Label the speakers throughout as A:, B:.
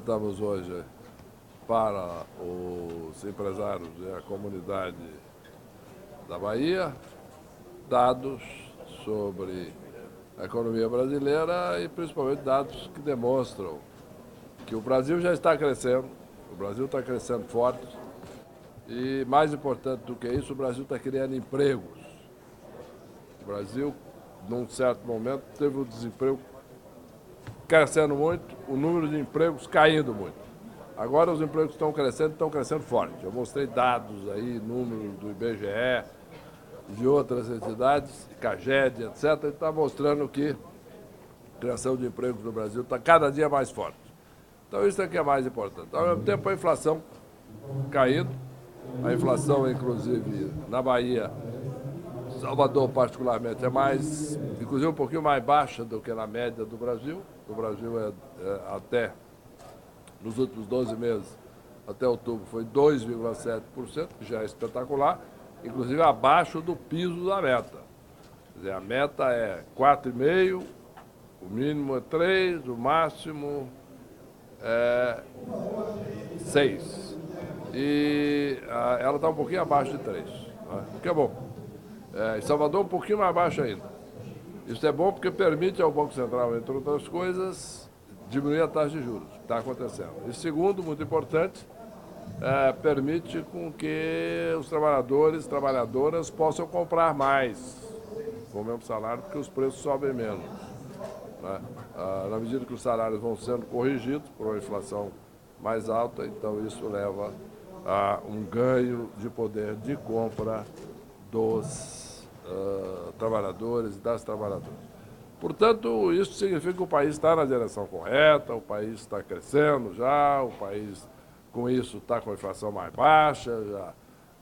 A: apresentamos hoje para os empresários e a comunidade da Bahia dados sobre a economia brasileira e principalmente dados que demonstram que o Brasil já está crescendo, o Brasil está crescendo forte e, mais importante do que isso, o Brasil está criando empregos. O Brasil, num certo momento, teve o desemprego crescendo muito, o número de empregos caindo muito. Agora os empregos estão crescendo forte. Eu mostrei dados aí, números do IBGE, de outras entidades, CAGED, etc., e está mostrando que a criação de empregos no Brasil está cada dia mais forte. Então isso aqui é mais importante. Ao mesmo tempo, a inflação caindo, a inflação, inclusive, na Bahia, Salvador particularmente, é mais, inclusive um pouquinho mais baixa do que na média do Brasil. O Brasil até, nos últimos 12 meses, até outubro, foi 2,7%, que já é espetacular, inclusive abaixo do piso da meta. Quer dizer, a meta é 4,5%, o mínimo é 3%, o máximo é 6%. E ela está um pouquinho abaixo de 3%, né? O que é bom. Em Salvador, um pouquinho mais baixo ainda. Isso é bom porque permite ao Banco Central, entre outras coisas, diminuir a taxa de juros, que está acontecendo. E segundo, muito importante, permite com que os trabalhadores e trabalhadoras possam comprar mais com o mesmo salário, porque os preços sobem menos, né? Na medida que os salários vão sendo corrigidos por uma inflação mais alta, então isso leva a um ganho de poder de compra dos trabalhadores e das trabalhadoras. Portanto, isso significa que o país está na direção correta, o país está crescendo já, o país, com isso, está com a inflação mais baixa,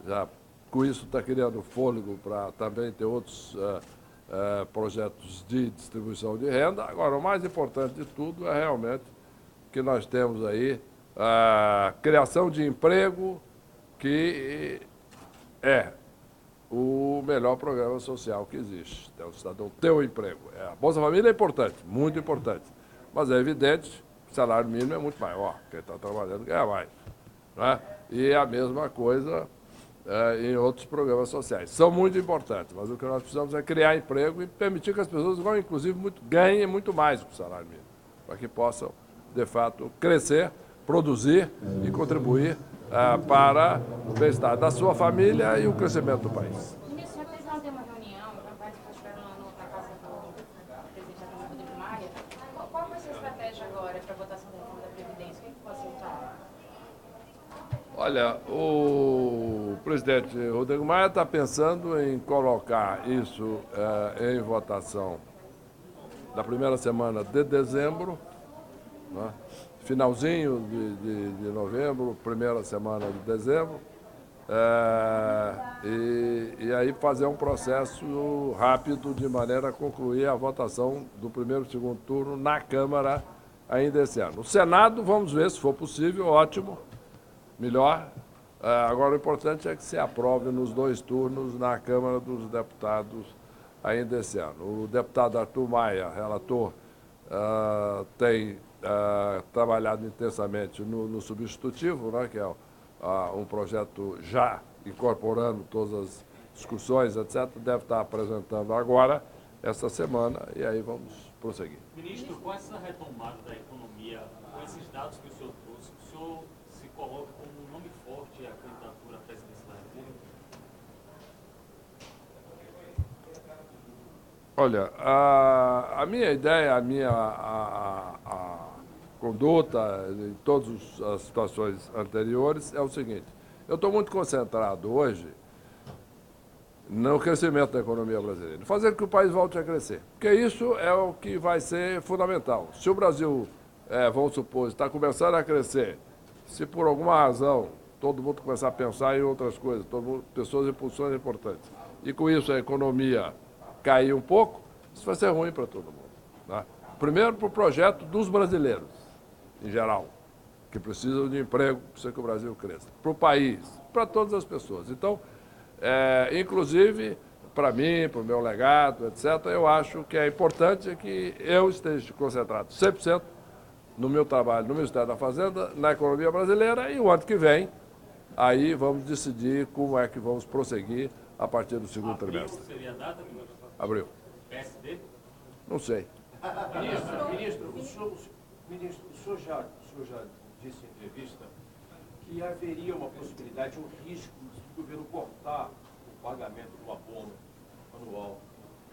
A: já com isso está criando fôlego para também ter outros projetos de distribuição de renda. Agora, o mais importante de tudo é realmente que nós temos aí a criação de emprego, que é o melhor programa social que existe. Então, o cidadão ter um emprego. A Bolsa Família é importante, muito importante. Mas é evidente que o salário mínimo é muito maior. Quem está trabalhando ganha mais, né? E é a mesma coisa em outros programas sociais. São muito importantes, mas o que nós precisamos é criar emprego e permitir que as pessoas inclusive, ganhem muito mais do que o salário mínimo, para que possam, de fato, crescer, produzir e contribuir para o bem-estar da sua família e o crescimento do país.
B: Ministro, vocês vão ter uma reunião, vai estiver na casa do presidente da Câmara, Rodrigo Maia. Qual vai ser a estratégia agora para a votação da reforma da Previdência? O que pode ser votado?
A: Olha, o presidente Rodrigo Maia está pensando em colocar isso em votação na primeira semana de dezembro, né? Finalzinho de novembro, primeira semana de dezembro, e aí fazer um processo rápido de maneira a concluir a votação do primeiro e segundo turno na Câmara ainda esse ano. No Senado, vamos ver, se for possível, ótimo, melhor. Agora, o importante é que se aprove nos 2 turnos na Câmara dos Deputados ainda esse ano. O deputado Arthur Maia, relator, tem trabalhado intensamente no substitutivo, né, que é um projeto já incorporando todas as discussões, etc., deve estar apresentando agora, essa semana, e aí vamos prosseguir.
C: Ministro, com essa retomada da economia, com esses dados que o senhor trouxe, o senhor se coloca como um nome forte à candidatura à presidência da República?
A: Olha, a minha ideia, a minha conduta em todas as situações anteriores é o seguinte: eu estou muito concentrado hoje no crescimento da economia brasileira, fazer com que o país volte a crescer, porque isso é o que vai ser fundamental. Se o Brasil, vamos supor, está começando a crescer, se por alguma razão todo mundo começar a pensar em outras coisas, pessoas em posições importantes, e com isso a economia cair um pouco, isso vai ser ruim para todo mundo, né? Primeiro, para o projeto dos brasileiros, em geral, que precisam de emprego para que o Brasil cresça. Para o país, para todas as pessoas. Então, inclusive, para mim, para o meu legado, etc., eu acho que é importante que eu esteja concentrado 100% no meu trabalho no Ministério da Fazenda, na economia brasileira, e o ano que vem, aí vamos decidir como é que vamos prosseguir a partir do segundo trimestre.
C: Seria a data?
A: Abril.
C: PSD?
A: Não sei.
D: Ministro, o senhor já disse em entrevista que haveria uma possibilidade, um risco do governo cortar o pagamento do abono anual,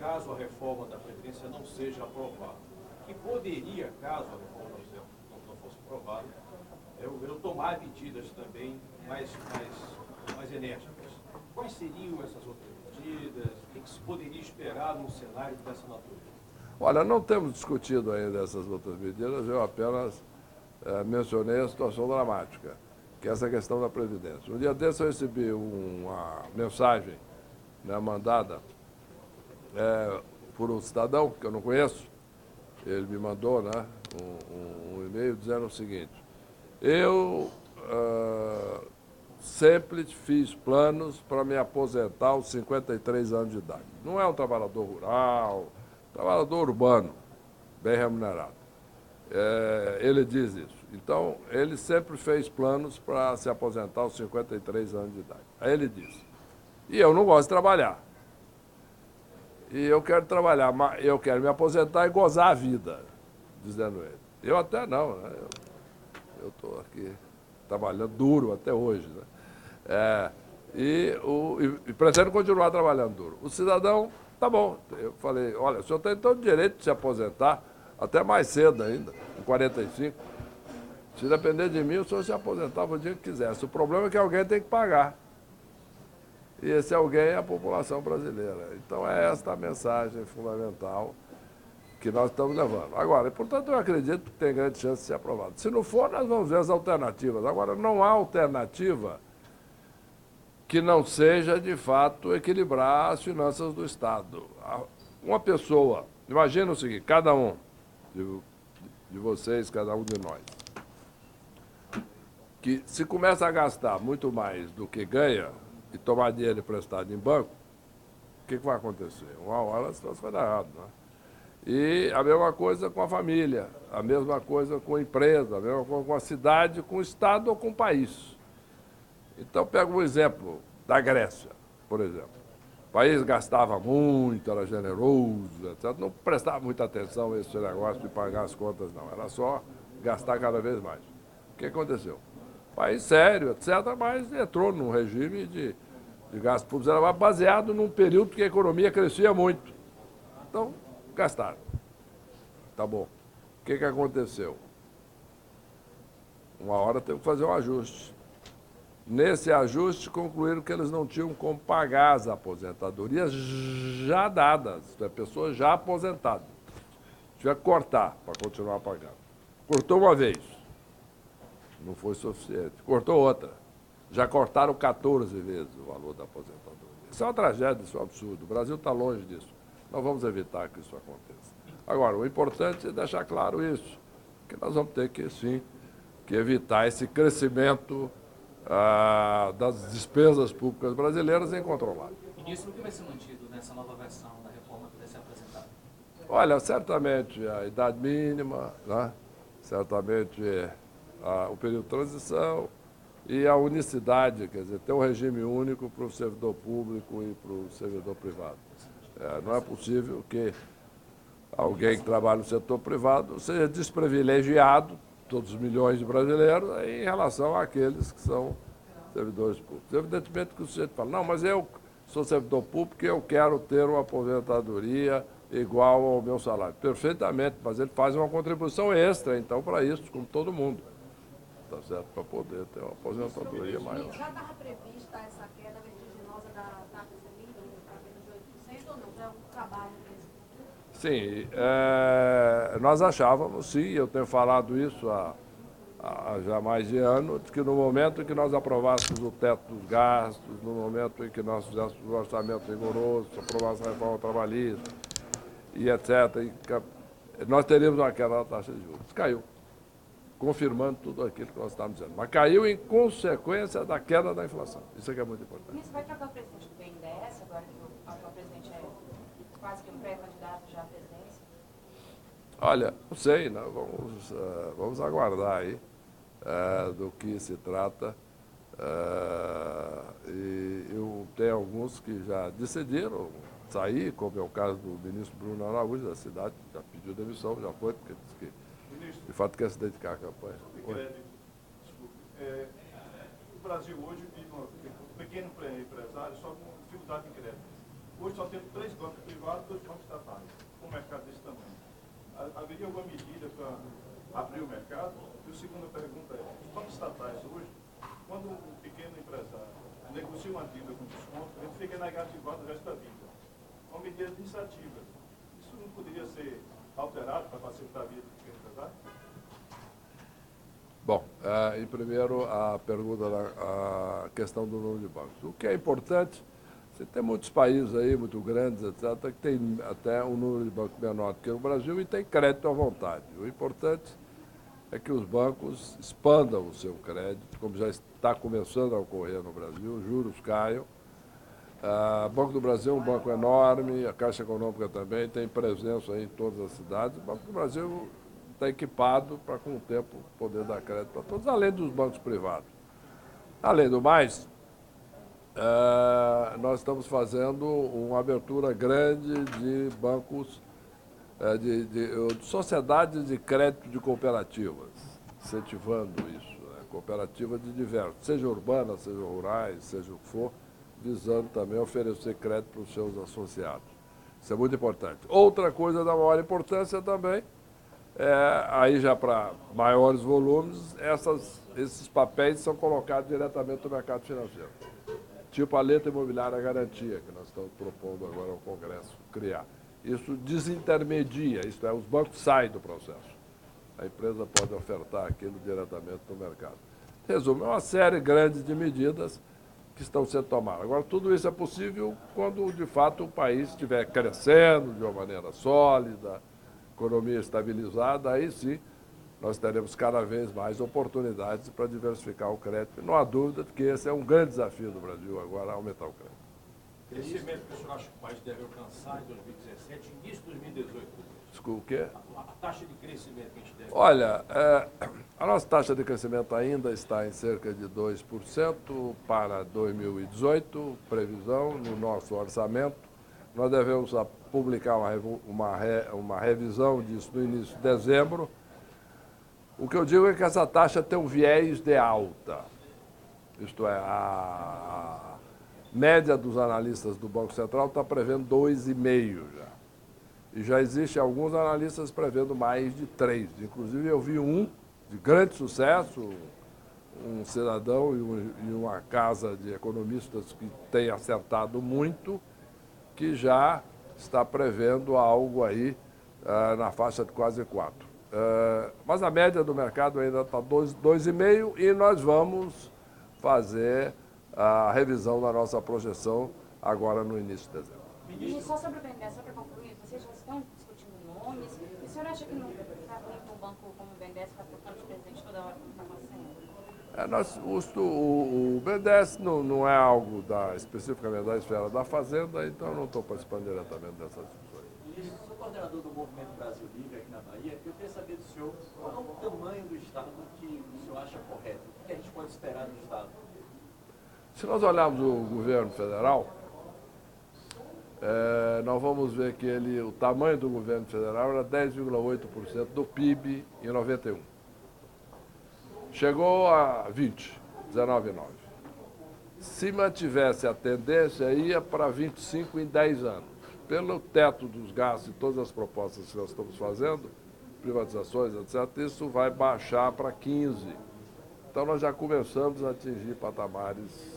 D: caso a reforma da Previdência não seja aprovada. Que poderia, caso a reforma não fosse aprovada, o governo tomar medidas também mais enérgicas. Quais seriam essas outras medidas? O que se poderia esperar num cenário dessa natureza?
A: Olha, não temos discutido ainda essas outras medidas, eu apenas mencionei a situação dramática, que é essa questão da Previdência. Um dia desse eu recebi uma mensagem, né, mandada por um cidadão que eu não conheço. Ele me mandou, né, um e-mail dizendo o seguinte: eu sempre fiz planos para me aposentar aos 53 anos de idade. Não é um trabalhador rural, trabalhador urbano, bem remunerado. Ele diz isso. Então, ele sempre fez planos para se aposentar aos 53 anos de idade. Aí ele disse: e eu não gosto de trabalhar. E eu quero trabalhar, eu quero me aposentar e gozar a vida, dizendo ele. Eu até não, né? Eu estou aqui trabalhando duro até hoje, né? E pretendo continuar trabalhando duro. O cidadão, tá bom. Eu falei: olha, o senhor tem todo o direito de se aposentar, até mais cedo ainda, com 45. Se depender de mim, o senhor se aposentava o dia que quisesse. O problema é que alguém tem que pagar. E esse alguém é a população brasileira. Então é esta a mensagem fundamental que nós estamos levando. Agora, portanto, eu acredito que tem grande chance de ser aprovado. Se não for, nós vamos ver as alternativas. Agora, não há alternativa que não seja, de fato, equilibrar as finanças do Estado. Uma pessoa, imagina o seguinte: cada um de vocês, cada um de nós, que se começa a gastar muito mais do que ganha e tomar dinheiro emprestado em banco, o que vai acontecer? Uma hora a situação vai dar errado, né? E a mesma coisa com a família, a mesma coisa com a empresa, a mesma coisa com a cidade, com o Estado ou com o país. Então, pega um exemplo da Grécia, por exemplo. O país gastava muito, era generoso, etc. Não prestava muita atenção a esse negócio de pagar as contas, não. Era só gastar cada vez mais. O que aconteceu? País sério, etc., mas entrou num regime de gasto público baseado num período que a economia crescia muito. Então, gastaram. Tá bom. O que aconteceu? Uma hora tem que fazer um ajuste. Nesse ajuste, concluíram que eles não tinham como pagar as aposentadorias já dadas, pessoas já aposentadas. Tinha que cortar para continuar pagando. Cortou uma vez. Não foi suficiente. Cortou outra. Já cortaram 14 vezes o valor da aposentadoria. Isso é uma tragédia, isso é um absurdo. O Brasil está longe disso. Nós vamos evitar que isso aconteça. Agora, o importante é deixar claro isso, que nós vamos ter que, sim, que evitar esse crescimento das despesas públicas brasileiras incontrolável.
E: Ministro, o que vai ser mantido nessa nova versão da reforma que vai ser apresentada?
A: Olha, certamente a idade mínima, né? Certamente o período de transição e a unicidade, quer dizer, ter um regime único para o servidor público e para o servidor privado. Não é possível que alguém que trabalha no setor privado seja desprivilegiado, todos os milhões de brasileiros, em relação àqueles que são servidores públicos. Evidentemente que o sujeito fala: não, mas eu sou servidor público e eu quero ter uma aposentadoria igual ao meu salário. Perfeitamente, mas ele faz uma contribuição extra, então, para isso, como todo mundo. Tá certo? Para poder ter uma aposentadoria maior.
F: Já estava prevista essa queda vertiginosa da taxa Selic para menos de 8% ou não? Já é um trabalho mesmo?
A: Sim, nós achávamos, sim, eu tenho falado isso há já mais de ano, que no momento em que nós aprovássemos o teto dos gastos, no momento em que nós fizéssemos um orçamento rigoroso, aprovássemos a reforma trabalhista e etc., nós teríamos uma queda da taxa de juros. Caiu, confirmando tudo aquilo que nós estávamos dizendo. Mas caiu em consequência da queda da inflação. Isso é que é muito importante.
B: Ministro, vai trocar o presidente do BNDES, agora que o atual presidente é quase que um pré-candidato já à presidência?
A: Olha, não sei, né? Vamos aguardar aí do que se trata. E eu tenho alguns que já decidiram sair, como é o caso do ministro Bruno Araújo, da cidade, já pediu demissão, já foi, porque disse que, de fato, quer se dedicar à campanha.
G: O Brasil hoje vive um pequeno empresário só com dificuldade em crédito. Hoje só temos 3 bancos privados e 2 bancos estatais, com um mercado desse tamanho. Haveria alguma medida para abrir o mercado? E a segunda pergunta é, os bancos estatais hoje, quando um pequeno empresário negocia uma dívida com desconto, ele fica negativado o resto da vida. Uma medida administrativa. Isso não poderia ser alterado para facilitar a vida do pequeno empresário?
A: Bom, e primeiro a pergunta, a questão do número de bancos. O que é importante, você tem muitos países aí, muito grandes, etc., que tem até um número de bancos menor do que o Brasil e tem crédito à vontade. O importante é que os bancos expandam o seu crédito, como já está começando a ocorrer no Brasil, os juros caiam. O Banco do Brasil é um banco enorme, a Caixa Econômica também tem presença aí em todas as cidades. O Banco do Brasil está equipado para, com o tempo, poder dar crédito para todos, além dos bancos privados. Além do mais, nós estamos fazendo uma abertura grande de bancos, de sociedades de crédito de cooperativas, incentivando isso, né? Cooperativas de diversos, seja urbanas, seja rurais, seja o que for, visando também oferecer crédito para os seus associados. Isso é muito importante. Outra coisa da maior importância também, aí já para maiores volumes, esses papéis são colocados diretamente no mercado financeiro. Tipo a letra imobiliária garantia, que nós estamos propondo agora ao Congresso criar. Isso desintermedia, isto é, os bancos saem do processo. A empresa pode ofertar aquilo diretamente no mercado. Resumo, é uma série grande de medidas que estão sendo tomadas. Agora, tudo isso é possível quando, de fato, o país estiver crescendo de uma maneira sólida, economia estabilizada, aí sim nós teremos cada vez mais oportunidades para diversificar o crédito. Não há dúvida de que esse é um grande desafio do Brasil agora, aumentar o crédito.
D: Crescimento que o senhor acha que o país deve alcançar em 2017, início de 2018?
A: Desculpa, o quê?
D: A taxa de crescimento que a gente deve...
A: Olha, a nossa taxa de crescimento ainda está em cerca de 2% para 2018, previsão no nosso orçamento. Nós devemos publicar uma revisão disso no início de dezembro. O que eu digo é que essa taxa tem um viés de alta. Isto é, a média dos analistas do Banco Central está prevendo 2,5% já. E já existem alguns analistas prevendo mais de 3%. Inclusive, eu vi um de grande sucesso, um cidadão e uma casa de economistas que tem acertado muito, que já está prevendo algo aí na faixa de quase 4%. Mas a média do mercado ainda está 2,5% e nós vamos fazer a revisão da nossa projeção agora no início de dezembro.
B: E só sobre o BNDES, só para concluir, vocês já estão discutindo nomes. E o senhor acha que não está ruim para um banco como o BNDES ficar trocando de presidente toda hora, como está acontecendo?
A: O BNDES não é algo especificamente da esfera da Fazenda, então eu não estou participando diretamente dessas discussões.
E: Eu sou coordenador do Movimento Brasil Livre aqui na Bahia. Eu queria saber do senhor qual é o tamanho do Estado que o senhor acha correto. O que a gente pode esperar do Estado?
A: Se nós olharmos o governo federal, nós vamos ver que o tamanho do governo federal era 10,8% do PIB em 91. Chegou a 19,9%. Se mantivesse a tendência, ia para 25% em 10 anos. Pelo teto dos gastos e todas as propostas que nós estamos fazendo, privatizações, etc., isso vai baixar para 15%. Então, nós já começamos a atingir patamares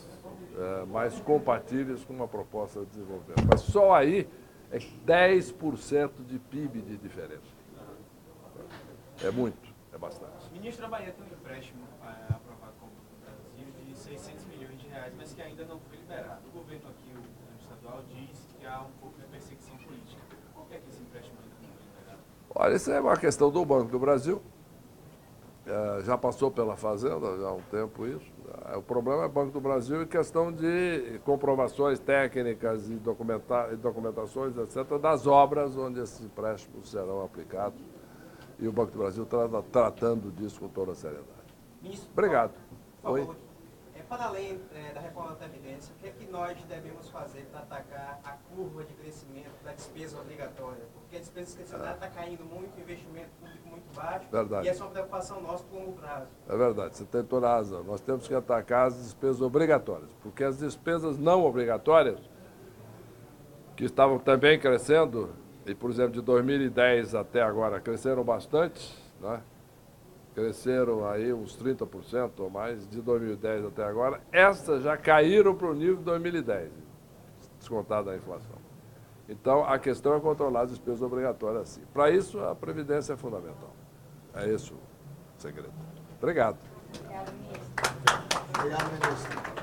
A: mais compatíveis com uma proposta de desenvolvimento. Mas só aí é 10% de PIB de diferença. É muito, é bastante.
H: Ministro, a Bahia tem um empréstimo aprovado com o Banco do Brasil de 600 milhões de reais, mas que ainda não foi liberado. O governo aqui, o governo estadual, diz que há um pouco de perseguição política. Por que esse empréstimo ainda não foi liberado?
A: Olha, isso é uma questão do Banco do Brasil. Já passou pela Fazenda, já há um tempo isso. O problema é o Banco do Brasil e questão de comprovações técnicas e documentações, etc., das obras onde esses empréstimos serão aplicados. e o Banco do Brasil está tratando disso com toda a seriedade.
I: Ministro,
A: Obrigado.
I: por
A: Oi.
I: favor, para além da reforma da Previdência, o que é que nós devemos fazer para atacar a curva de crescimento da despesa obrigatória? Porque a despesa discricionária está caindo muito, o investimento público muito baixo,
A: Verdade.
I: e essa é uma preocupação nossa para o longo prazo.
A: É verdade, você tem toda a razão. Nós temos que atacar as despesas obrigatórias, porque as despesas não obrigatórias, que estavam também crescendo, e, por exemplo, de 2010 até agora, cresceram bastante, né? Cresceram aí uns 30% ou mais, de 2010 até agora. Essas já caíram para o nível de 2010, descontada a inflação. Então, a questão é controlar as despesas obrigatórias, sim. Para isso, a Previdência é fundamental. É esse o segredo. Obrigado.
B: Obrigada, ministro.
J: Obrigado, ministro.